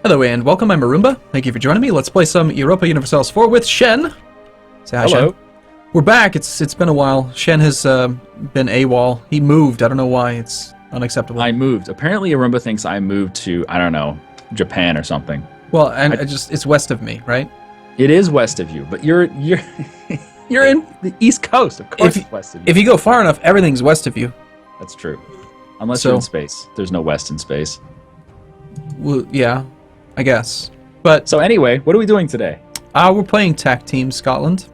Hello and welcome, I'm Arumba. Thank you for joining me. Let's play some Europa Universalis IV with Shen. Say hi, Hello. Shen. We're back. It's been a while. Shen has been AWOL. He moved. I don't know why. It's unacceptable. I moved. Apparently Arumba thinks I moved to, I don't know, Japan or something. Well, and it's west of me, right? It is west of you, but you're you're in the East Coast. Of course it's west of you. If you go far enough, everything's west of you. That's true. Unless you're in space. There's no west in space. Well, yeah, I guess. But so anyway, what are we doing today? We're playing TacTeam Scotland.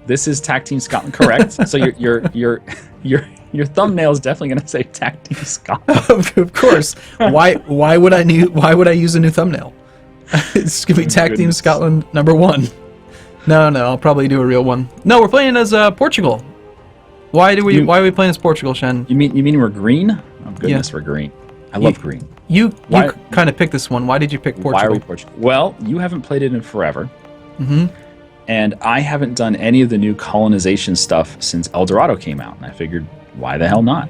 This is TacTeam Scotland, correct? So your thumbnail is definitely going to say TacTeam Scotland. Of course. Why would I use a new thumbnail? It's gonna be TacTeam Scotland #1. No, I'll probably do a real one. No, we're playing as Portugal. Why are we playing as Portugal, Shen? You mean we're green? Oh goodness, we're green. I love green. You kind of picked this one. Why did you pick Portugal? Why are we Portugal? Well, you haven't played it in forever. Mm-hmm. And I haven't done any of the new colonization stuff since El Dorado came out, and I figured, why the hell not?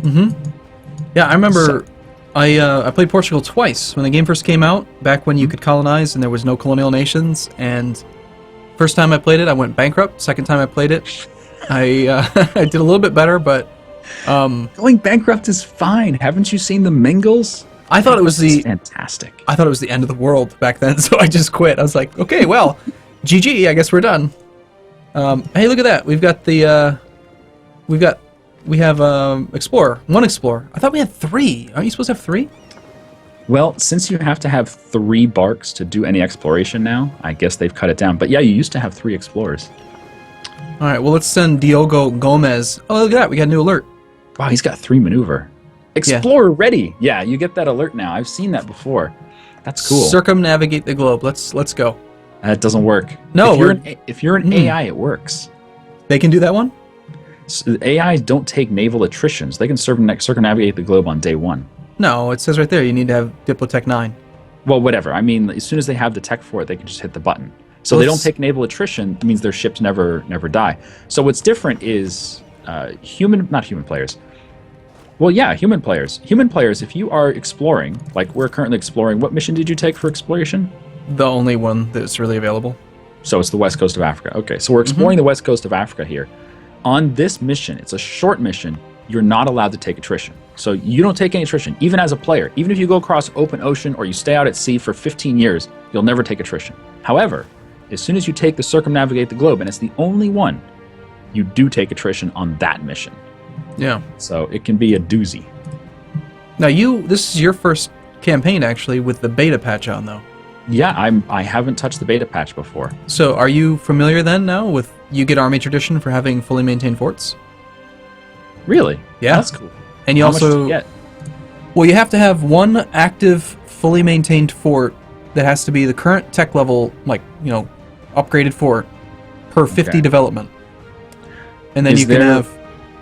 Mm-hmm. Yeah, I remember I played Portugal twice when the game first came out, back when you could colonize and there was no colonial nations. And first time I played it, I went bankrupt. Second time I played it, I did a little bit better, but going bankrupt is fine. Haven't you seen the Mingles? I thought it was fantastic. I thought it was the end of the world back then, so I just quit. I was like, okay, well, GG. I guess we're done. Hey, look at that. We have Explorer. One Explorer. I thought we had 3. Aren't you supposed to have 3? Well, since you have to have 3 barks to do any exploration now, I guess they've cut it down. But yeah, you used to have 3 explorers. All right, well, let's send Diogo Gomez. Oh, look at that. We got a new alert. Wow, he's got 3 maneuver. Explorer ready. Yeah, you get that alert now. I've seen that before. That's cool. Circumnavigate the globe. Let's go. That doesn't work. No, if you're an AI, it works. They can do that one? So AIs don't take naval attritions. They can circumnavigate the globe on day 1. No, it says right there you need to have Diplotech 9. Well, whatever. I mean, as soon as they have the tech for it, they can just hit the button. So they don't take naval attrition. It means their ships never die. So what's different is not human players. Well, yeah, human players. Human players, if you are exploring, like we're currently exploring, what mission did you take for exploration? The only one that's really available. So it's the west coast of Africa. Okay, so we're exploring the west coast of Africa here. On this mission, it's a short mission, you're not allowed to take attrition. So you don't take any attrition, even as a player. Even if you go across open ocean or you stay out at sea for 15 years, you'll never take attrition. However, as soon as you take the circumnavigate the globe, and it's the only one, you do take attrition on that mission. Yeah. So it can be a doozy. Now this is your first campaign actually with the beta patch on though. Yeah, I haven't touched the beta patch before. So are you familiar then now with you get army tradition for having fully maintained forts? Really? Yeah. That's cool. And you How also much do you get? Well, you have to have one active fully maintained fort that has to be the current tech level, like, upgraded fort per 50 development. And then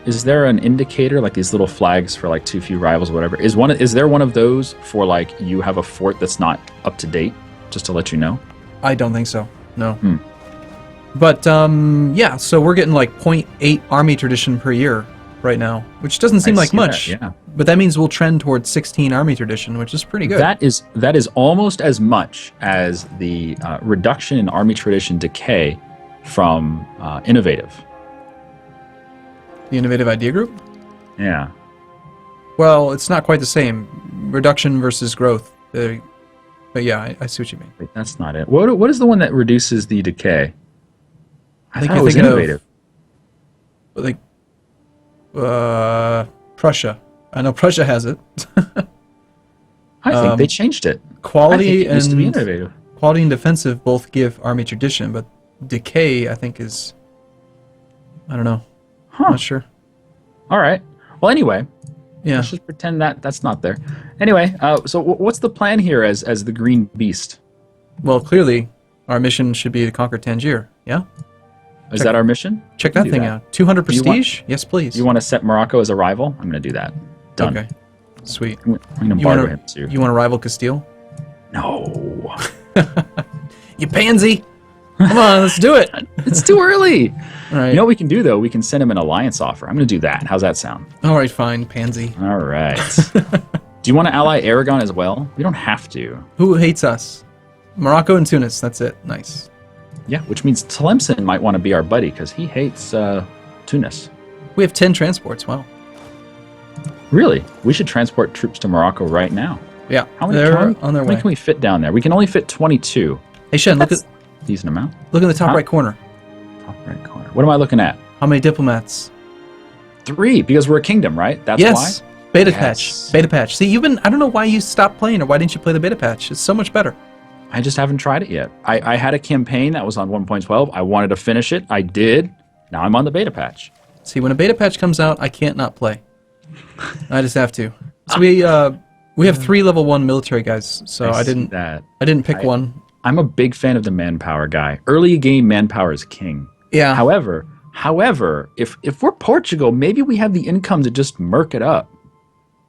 Is there an indicator, like these little flags for like too few rivals or whatever? Is there one of those for like you have a fort that's not up to date, just to let you know? I don't think so. No. But yeah, so we're getting like 0.8 army tradition per year right now, which doesn't seem like much. Yeah. But that means we'll trend towards 16 army tradition, which is pretty good. That is almost as much as the reduction in army tradition decay from Innovative. The Innovative Idea Group? Yeah. Well, it's not quite the same. Reduction versus growth. But yeah, I see what you mean. Wait, that's not it. What is the one that reduces the decay? I thought it was thinking Innovative. Like, Prussia. I know Prussia has it. I think they changed it. Quality it used to be Innovative. Quality and defensive both give army tradition, but decay, I think, is... I don't know. Not sure. All right. Well, anyway, yeah. Let's just pretend that's not there. Anyway, so what's the plan here as the Green Beast? Well, clearly, our mission should be to conquer Tangier. Yeah. Is that our mission? Check that thing out. 200 prestige. Yes, please. You want to set Morocco as a rival? I'm going to do that. Done. Okay. Sweet. I'm going to embargo him too. You want to rival Castile? No. You pansy. Come on, let's do it. It's too early. All right. You know what we can do, though? We can send him an alliance offer. I'm going to do that. How's that sound? All right, fine, pansy. All right. Do you want to ally Aragon as well? We don't have to. Who hates us? Morocco and Tunis. That's it. Nice. Yeah, which means Tlemcen might want to be our buddy because he hates Tunis. We have 10 transports. Wow. Really? We should transport troops to Morocco right now. Yeah. How many, They're how on their many way. can we fit down there? We can only fit 22. Hey, Shen, look at A decent amount. look in the top Huh? right corner. Top right corner. What am I looking at? How many diplomats? 3, because we're a kingdom, right? That's Yes. why? Beta Yes. patch. Beta patch. See, I don't know why you stopped playing or why didn't you play the beta patch? It's so much better. I just haven't tried it yet. I had a campaign that was on 1.12. I wanted to finish it. I did. Now I'm on the beta patch. See, when a beta patch comes out, I can't not play. I just have to. So we have 3 level 1 military guys. So I see didn't that. I didn't pick one. I'm a big fan of the manpower guy. Early game manpower is king. Yeah. However, if we're Portugal, maybe we have the income to just murk it up.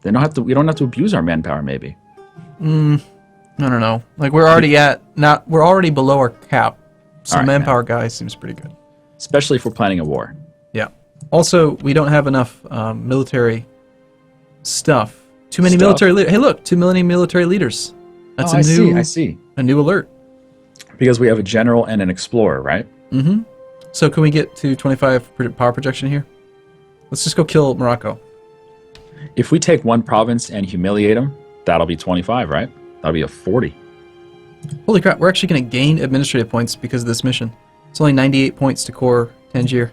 We don't have to abuse our manpower, maybe. I don't know. Like we're already below our cap. So All right, manpower guy seems pretty good. Especially if we're planning a war. Yeah. Also, we don't have enough military stuff. Too many Stuff? military leaders. Hey, look, too many military leaders. That's I see. a new alert. Because we have a general and an explorer, right? Mm-hmm. So can we get to 25 power projection here? Let's just go kill Morocco. If we take one province and humiliate them, that'll be 25, right? That'll be a 40. Holy crap, we're actually going to gain administrative points because of this mission. It's only 98 points to core Tangier.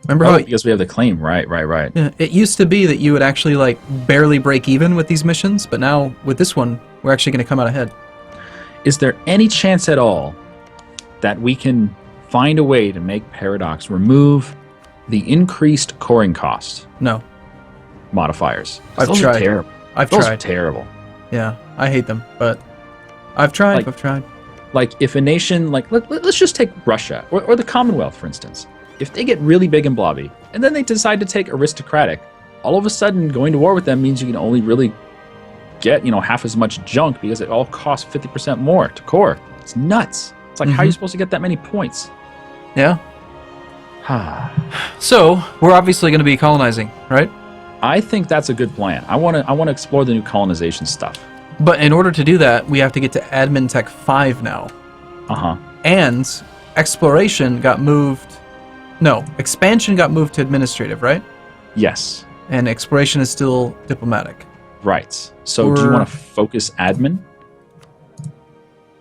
Remember how Because we have the claim, right. yeah, it used to be that you would actually like barely break even with these missions, but now with this one, we're actually going to come out ahead. Is there any chance at all that we can find a way to make Paradox remove the increased coring cost No, modifiers? I've Those tried. Are terrible. I've Those tried. are terrible. Yeah, I hate them, but I've tried. Like- I've tried. Like if a nation, like let's just take Russia or the Commonwealth, for instance. If they get really big and blobby, and then they decide to take aristocratic, all of a sudden going to war with them means you can only really get, half as much junk because it all costs 50% more to core. It's nuts. It's like, how are you supposed to get that many points? Yeah. So we're obviously going to be colonizing, right? I think that's a good plan. I want to explore the new colonization stuff. But in order to do that, we have to get to Admin Tech 5 now. Uh-huh. And exploration got moved. No, expansion got moved to administrative, right? Yes. And exploration is still diplomatic. Right. So do you want to focus admin?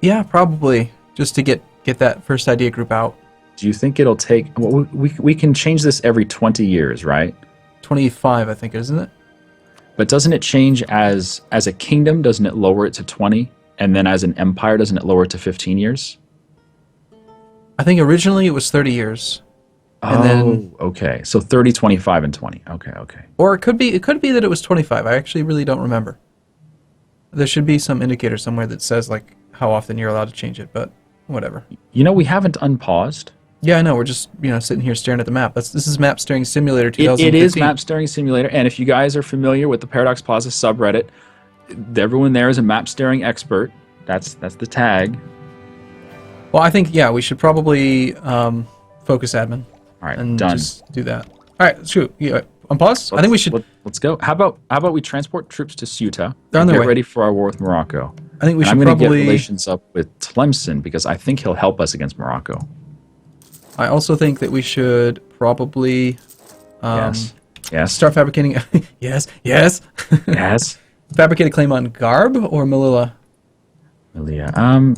Yeah, probably. Just to get that first idea group out. Do you think it'll take... Well, we can change this every 20 years, right? 25, I think, isn't it? But doesn't it change as a kingdom? Doesn't it lower it to 20? And then as an empire, doesn't it lower it to 15 years? I think originally it was 30 years. And then, okay. So 30, 25, and 20. Okay. or it could be that it was 25. I actually really don't remember. There should be some indicator somewhere that says like how often you're allowed to change it, but whatever. We haven't unpaused. Yeah, I know. We're just sitting here staring at the map. This is Map Steering Simulator 2015. It is Map Steering Simulator, and if you guys are familiar with the Paradox Plaza subreddit, everyone there is a map steering expert. That's the tag. Well, I think we should probably focus admin. All right, And done. just do that. All right, shoot. Yeah, on pause. I think we should. Let's go. How about we transport troops to Ceuta? They're on and their get way. ready for our war with Morocco. I think we And should I'm going to get probably. relations up with Tlemcen because I think he'll help us against Morocco. I also think that we should probably. Yes. Start fabricating. yes. Yes. Fabricate a claim on Garb or Melilla. Melilla.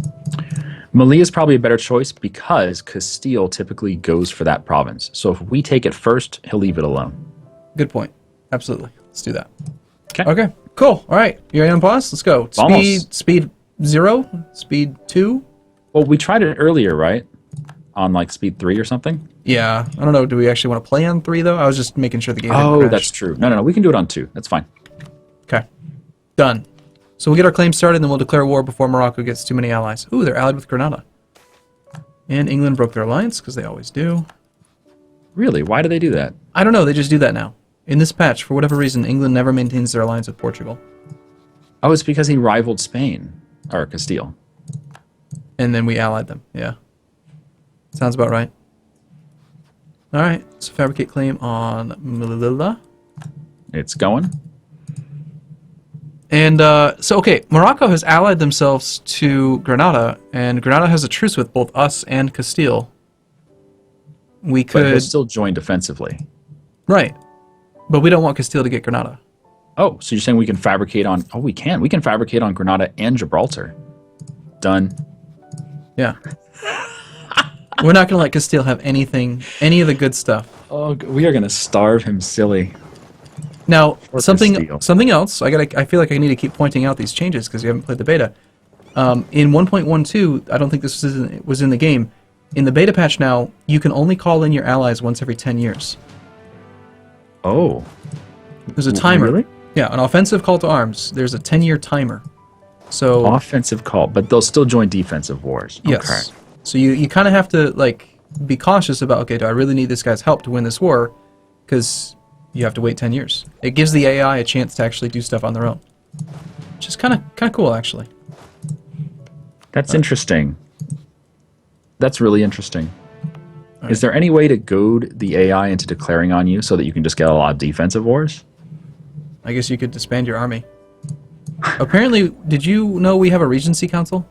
Melilla is probably a better choice because Castile typically goes for that province. So if we take it first, he'll leave it alone. Good point. Absolutely. Let's do that. Okay. Okay. Cool. All right. You ready on pause? Let's go. Vamos. Speed 0. Speed 2. Well, we tried it earlier, right? On like speed 3 or something. Yeah. I don't know. Do we actually want to play on 3 though? I was just making sure the game didn't Oh, crash. that's true. No. We can do it on 2. That's fine. Okay. Done. So we'll get our claim started, and then we'll declare war before Morocco gets too many allies. Ooh, they're allied with Grenada. And England broke their alliance, because they always do. Really? Why do they do that? I don't know, they just do that now. In this patch, for whatever reason, England never maintains their alliance with Portugal. Oh, it's because he rivaled Spain. Or Castile. And then we allied them, yeah. Sounds about right. Alright, so fabricate claim on Melilla. It's going. And so, okay, Morocco has allied themselves to Grenada, and Grenada has a truce with both us and Castile. We But he'll could... still join defensively. Right. But we don't want Castile to get Grenada. Oh, so you're saying we can fabricate on... Oh, we can. We can fabricate on Grenada and Gibraltar. Done. Yeah. We're not going to let Castile have anything, any of the good stuff. Oh, we are going to starve him silly. Now, Or something Castile. else, I feel like I need to keep pointing out these changes because you haven't played the beta. In 1.12, I don't think this was in the game. In the beta patch now, you can only call in your allies once every 10 years. Oh. There's a timer. Really? Yeah, an offensive call to arms. There's a 10-year timer. So Offensive call, but they'll still join defensive wars. yes. Okay. So you kind of have to like be cautious about, okay, do I really need this guy's help to win this war? Because you have to wait 10 years. It gives the AI a chance to actually do stuff on their own, which is kind of cool, actually. That's interesting. That's really interesting. Is there any way to goad the AI into declaring on you so that you can just get a lot of defensive wars? I guess you could disband your army. Apparently, did you know we have a Regency Council?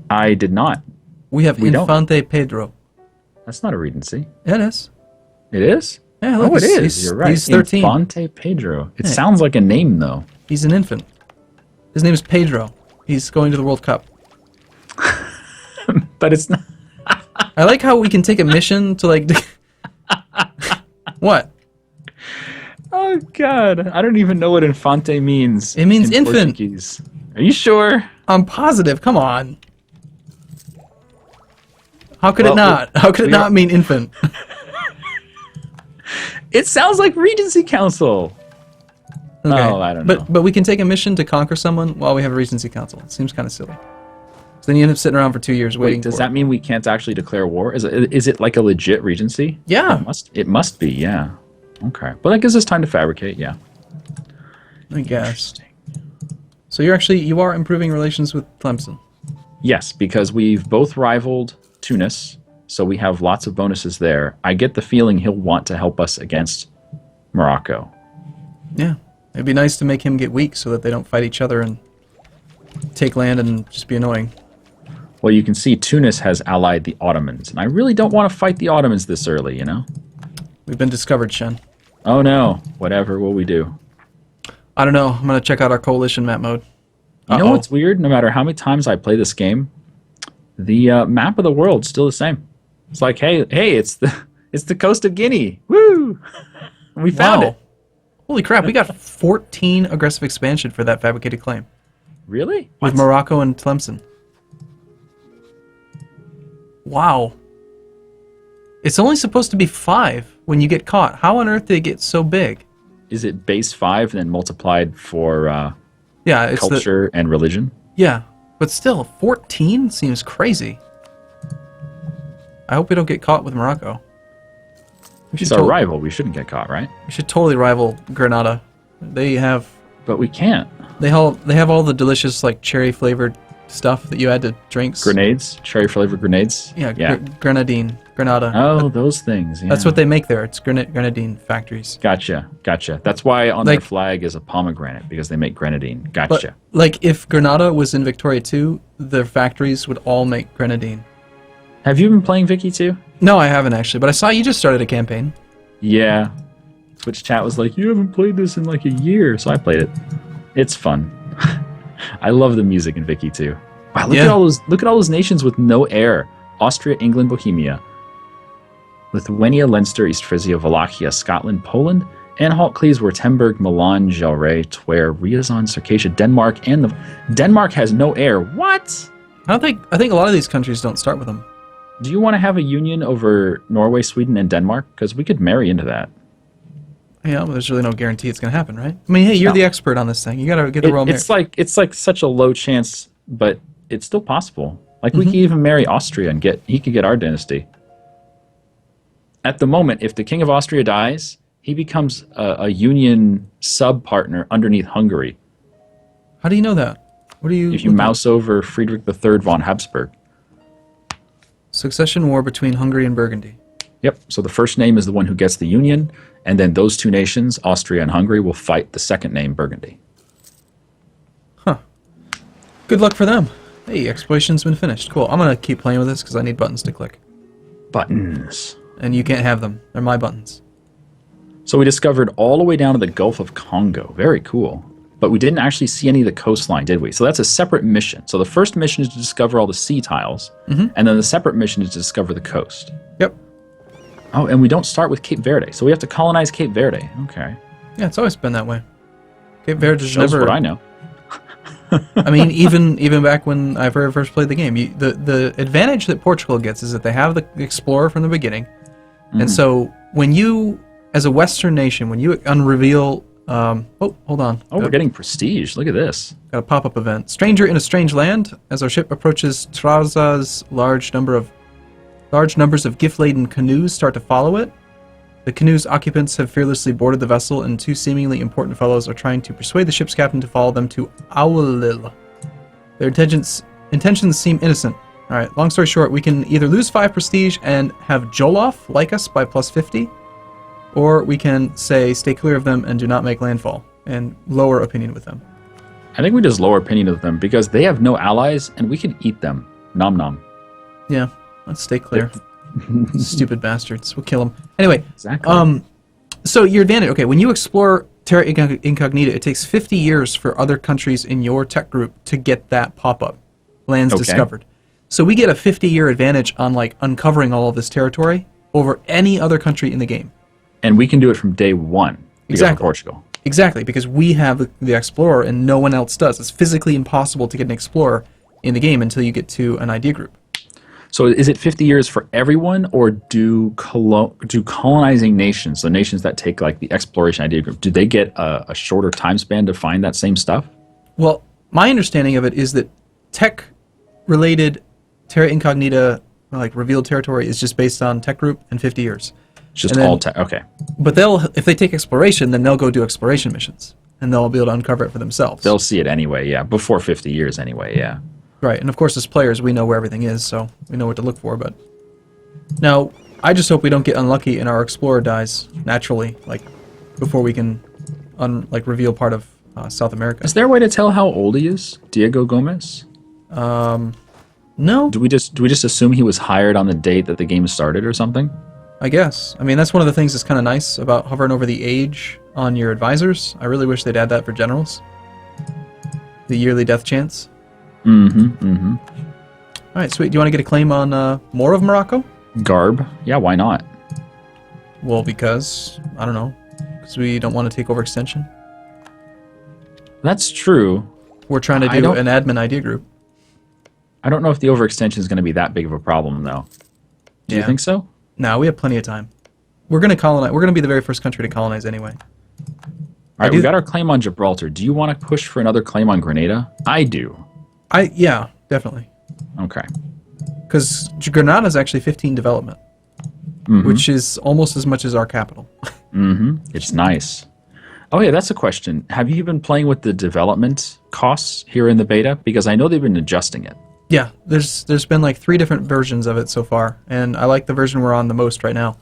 I did not. We have We don't. Infante Pedro. That's not a regency. It is. It is? Yeah, look, Oh, it is. he's- You're right. He's 13. Infante Pedro. It Yeah. sounds like a name, though. He's an infant. His name is Pedro. He's going to the World Cup. But it's not. I like how we can take a mission to like... What? Oh, God. I don't even know what Infante means. It means in infant. Portuguese. Are you sure? I'm positive. Come on. How could Well, it not? How could it we not are- mean infant? It sounds like Regency Council. Okay. Oh, I don't know. But we can take a mission to conquer someone while we have a Regency Council. It seems kind of silly. So then you end up sitting around for 2 years waiting Wait, does for that mean we can't actually declare war? Is it like a legit regency? Yeah. It must be, yeah. Okay. But that gives us time to fabricate, yeah. I guess. Interesting. So you are improving relations with Tlemcen. Yes, because we've both rivaled Tunis, so we have lots of bonuses there. I get the feeling he'll want to help us against Morocco. Yeah. It'd be nice to make him get weak so that they don't fight each other and take land and just be annoying. Well, you can see Tunis has allied the Ottomans, and I really don't want to fight the Ottomans this early, you know? We've been discovered, Shen. Oh no, whatever will we do? I don't know. I'm going to check out our coalition map mode. You know Uh-oh. what's weird? No matter how many times I play this game, the map of the world's still the same. It's like, hey, it's the coast of Guinea. Woo! We found Wow. it. Holy crap, we got 14 aggressive expansion for that fabricated claim. Really? With What? Morocco and Tlemcen. Wow. It's only supposed to be 5 when you get caught. How on earth did it get so big? Is it base 5 then multiplied for Yeah, it's culture and religion? Yeah, but still, 14 seems crazy. I hope we don't get caught with Morocco. We He's should, our to- rival. We shouldn't get caught, right? we should totally rival Grenada. They have But we can't. they have all the delicious like cherry flavored stuff that you add to drinks. Grenades, cherry flavored grenades. Yeah, Grenadine, Grenada. Oh, those things. Yeah. That's what they make there. It's grenadine factories. Gotcha. That's why on Like- their flag is a pomegranate, because they make grenadine. But Gotcha. like if Grenada was in Victoria 2, their factories would all make grenadine. Have you been playing Vicky too? No, I haven't actually, but I saw you just started a campaign. Yeah. Twitch chat was like, you haven't played this in like a year, so I played it. It's fun. I love the music in Vicky too. Wow, look Yeah. at all those nations with no air. Austria, England, Bohemia, Lithuania, Leinster, East Frisia, Wallachia, Scotland, Poland, Anhalt-Cleves, Württemberg, Milan, Gelre, Twer, Riazan, Circassia, Denmark, and Denmark has no air. What? I think a lot of these countries don't start with them. Do you want to have a union over Norway, Sweden, and Denmark? Because we could marry into that. Yeah, well, there's really no guarantee it's going to happen, right? I mean, hey, you're No. the expert on this thing. You got to get the royal It's like such a low chance, but it's still possible. Like we could even marry Austria and he could get our dynasty. At the moment, if the King of Austria dies, he becomes a union sub-partner underneath Hungary. How do you know that? What do you? If you mouse over Friedrich III von Habsburg. Succession war between Hungary and Burgundy. Yep. So the first name is the one who gets the union, and then those two nations, Austria and Hungary, will fight the second name, Burgundy. Good luck for them. Hey, exploration's been finished. Cool. I'm gonna keep playing with this because I need buttons to click. Buttons. And you can't have them. They're my buttons. So we discovered all the way down to the Gulf of Congo. Very cool. But we didn't actually see any of the coastline, did we? So that's a separate mission. So the first mission is to discover all the sea tiles, and then the separate mission is to discover the coast. Yep. Oh, and we don't start with Cape Verde. So we have to colonize Cape Verde. Okay. Yeah, it's always been that way. Cape Verde is Shows never... what I know. I mean, even back when I first played the game, the advantage that Portugal gets is that they have the explorer from the beginning, and so when you, as a Western nation, when you unreveal, oh, hold on, We're getting prestige. Look at this. got a pop-up event. Stranger in a strange land. As our ship approaches Traza's large numbers of gift-laden canoes start to follow it. The canoe's occupants have fearlessly boarded the vessel, and two seemingly important fellows are trying to persuade the ship's captain to follow them to Awalil. Their intentions seem innocent. Alright, long story short, we can either lose 5 prestige and have Joloff like us by plus 50, or we can say stay clear of them and do not make landfall, and lower opinion with them. I think we just lower opinion of them because they have no allies, and we can eat them. Nom nom. Yeah, let's stay clear. Stupid bastards. We'll kill them. Anyway, Exactly. so your advantage, okay, when you explore Terra Incognita, it takes 50 years for other countries in your tech group to get that pop-up. Lands discovered. So we get a 50-year advantage on, like, uncovering all of this territory over any other country in the game. And we can do it from day one because of Exactly. Portugal. Exactly, because we have the Explorer and no one else does. It's physically impossible to get an Explorer in the game until you get to an idea group. So is it 50 years for everyone, or do colonizing nations, the nations that take like the exploration idea group, do they get a shorter time span to find that same stuff? Well, my understanding of it is that tech-related Terra Incognita, like revealed territory, is just based on tech group and 50 years. It's just And then- all tech. Okay. But if they take exploration, then they'll go do exploration missions, and they'll be able to uncover it for themselves. They'll see it anyway, yeah. Before 50 years anyway, yeah. Right, and of course as players we know where everything is, so we know what to look for, but... Now, I just hope we don't get unlucky and our Explorer dies naturally, like, before we can, reveal part of South America. Is there a way to tell how old he is, Diego Gomez? No, Do we just assume he was hired on the date that the game started or something? I guess. I mean, that's one of the things that's kind of nice about hovering over the age on your advisors. I really wish they'd add that for generals. The yearly death chance. Alright, sweet. Do you want to get a claim on more of Morocco? Garb? Yeah, why not? Well, because, I don't know, because we don't want to take over extension. That's true. We're trying to I do don't- an admin idea group. I don't know if the overextension is going to be that big of a problem, though. Do you Yeah. think so? No, we have plenty of time. We're going to colonize. We're going to be the very first country to colonize anyway. All right, do- we got our claim on Gibraltar. Do you want to push for another claim on Grenada? I do. Yeah, definitely. Okay. Because Grenada is actually 15 development, which is almost as much as our capital. It's nice. Oh, yeah, that's a question. Have you been playing with the development costs here in the beta? Because I know they've been adjusting it. Yeah, there's been like 3 different versions of it so far, and I like the version we're on the most right now.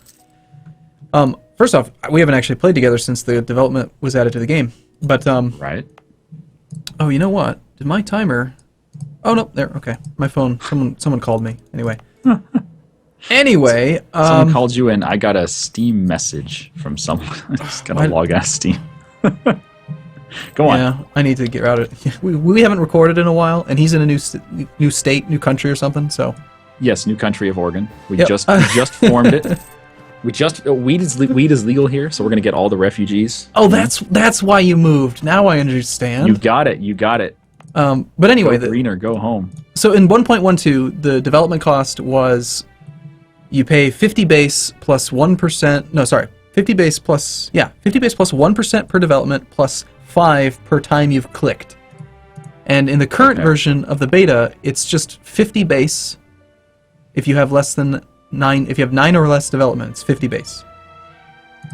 First off, we haven't actually played together since the development was added to the game. But Right? oh, you know what? Did my timer? Oh no, there. Okay, my phone. Someone called me. Anyway. Anyway, Someone called you and I got a Steam message from someone. I just got to log out of Steam. Go on. yeah, I need to get out of it. We haven't recorded in a while, and he's in a new state, new country or something. So Yes, new country of Oregon. We Yep. just formed it. Weed is legal here, so we're gonna get all the refugees. oh, that's why you moved. Now I understand. You got it. You got it. But anyway, Go green or go home. so in 1.12, the development cost was you pay 50 base plus 1%. No, sorry, 50 base plus 1% per development plus 5 per time you've clicked. And in the current Okay. version of the beta, it's just 50 base. If you have less than 9, if you have 9 or less development, it's 50 base.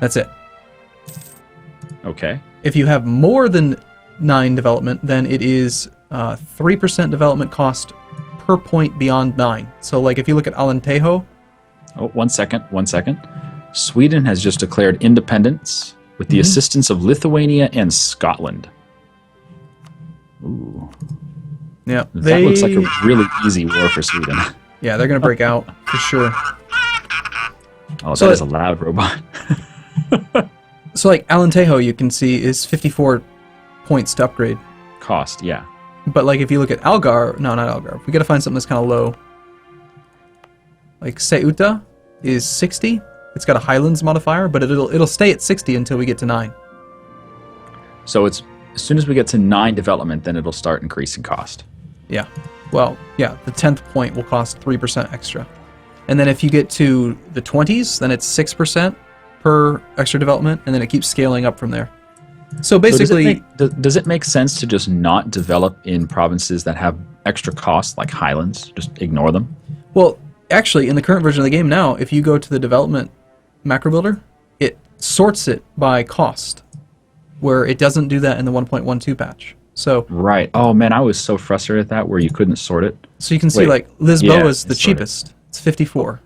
That's it. Okay. If you have more than 9 development, then it is 3% development cost per point beyond 9. So, like, if you look at Alentejo, Oh, 1 second. 1 second. Sweden has just declared independence with the assistance of Lithuania and Scotland. Ooh. Yeah, That looks like a really easy war for Sweden. Yeah, they're gonna break out for sure. Oh, that is a loud robot. So like Alentejo, you can see is 54 points to upgrade. Cost, yeah. But like if you look at Algar, no, not Algar. We gotta find something that's kind of low. Like Ceuta is 60. It's got a Highlands modifier, but it'll stay at 60 until we get to 9. So it's as soon as we get to 9 development, then it'll start increasing cost. Yeah. Well, yeah, the 10th point will cost 3% extra. And then if you get to the 20s, then it's 6% per extra development, and then it keeps scaling up from there. So basically... So does it make sense to just not develop in provinces that have extra costs, like Highlands? Just ignore them? Well, actually, in the current version of the game now, if you go to the development macro builder, it sorts it by cost, where it doesn't do that in the 1.12 patch. So right. Oh man, I was so frustrated at that where you couldn't sort it. So you can see like Lisboa is the cheapest. It's 54.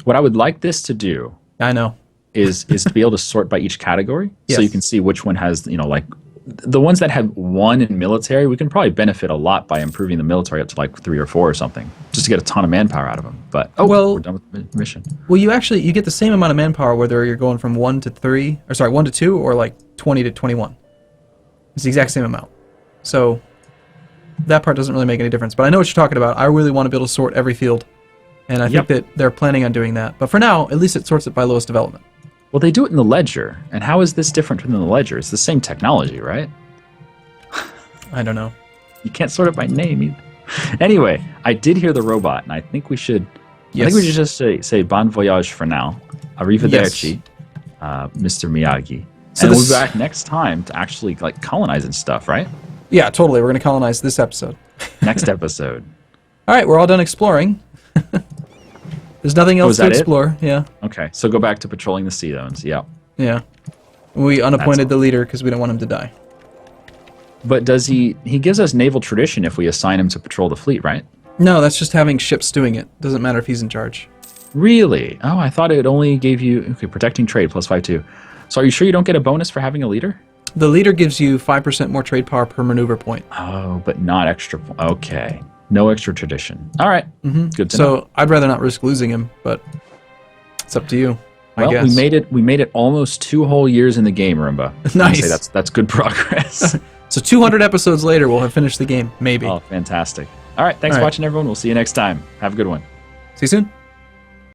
What I would like this to do, I know, is to be able to sort by each category, yes. So you can see which one has, like the ones that have 1 in military. We can probably benefit a lot by improving the military up to like 3 or 4 or something, just to get a ton of manpower out of them. But we're done with the mission. Well, you get the same amount of manpower whether you're going from 1 to 3, or sorry, 1 to 2, or like 20 to 21. It's the exact same amount. So that part doesn't really make any difference. But I know what you're talking about. I really want to be able to sort every field, and I think that they're planning on doing that. But for now, at least it sorts it by lowest development. Well, they do it in the ledger. And how is this different from the ledger? It's the same technology, right? I don't know. You can't sort it by name either. Anyway, I did hear the robot, and I think we should. Yes. I think we should just say bon voyage for now. Arrivederci, Mr. Miyagi. So and we'll be back next time to actually like colonize and stuff, right? Yeah, totally. We're going to colonize this episode. Next episode. All right, we're all done exploring. There's nothing else to explore. Yeah. Okay, so go back to patrolling the sea zones. Yeah. Yeah. We unappointed the leader because we don't want him to die. But does he gives us naval tradition if we assign him to patrol the fleet, right? No, that's just having ships doing it. Doesn't matter if he's in charge. Really? Oh, I thought it only gave you protecting trade plus 5/2. So are you sure you don't get a bonus for having a leader? The leader gives you 5% more trade power per maneuver point. Oh, but not extra. Okay. No extra tradition. All right. Mm-hmm. Good to know. So I'd rather not risk losing him, but it's up to you. Well, I guess. we made it almost 2 whole years in the game, Arumba. Nice. I'd say that's good progress. So 200 episodes later, we'll have finished the game, maybe. Oh, fantastic. All right. Thanks for watching, everyone. We'll see you next time. Have a good one. See you soon.